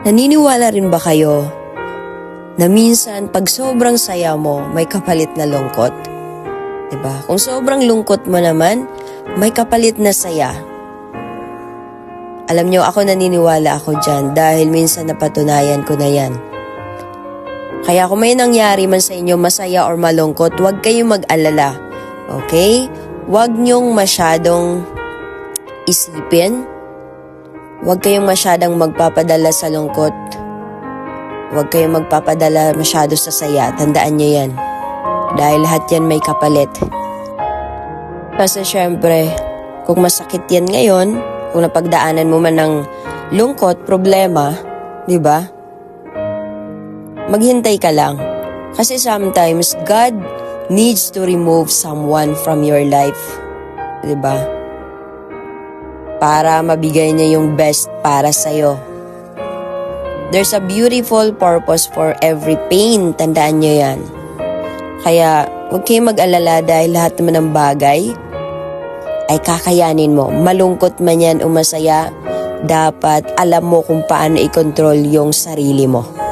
Naniniwala rin ba kayo na minsan pag sobrang saya mo, may kapalit na lungkot? Diba? Kung sobrang lungkot mo naman, may kapalit na saya. Alam nyo, ako naniniwala ako dyan dahil minsan napatunayan ko na yan. Kaya kung may nangyari man sa inyo, masaya or malungkot, huwag kayong mag-alala. Okay? Huwag nyong masyadong isipin. Huwag kayong masyadong magpapadala sa lungkot. Huwag kayong magpapadala masyado sa saya. Tandaan nyo yan. Dahil lahat yan may kapalit. Kasi syempre, kung masakit yan ngayon, kung napagdaanan mo man ng lungkot, problema, di ba? Maghintay ka lang. Kasi sometimes, God needs to remove someone from your life. Di ba? Para mabigay niya yung best para sa'yo. There's a beautiful purpose for every pain. Tandaan nyo yan. Kaya huwag kayong mag-alala dahil lahat naman ng bagay ay kakayanin mo. Malungkot man yan o masaya, dapat alam mo kung paano i-control yung sarili mo.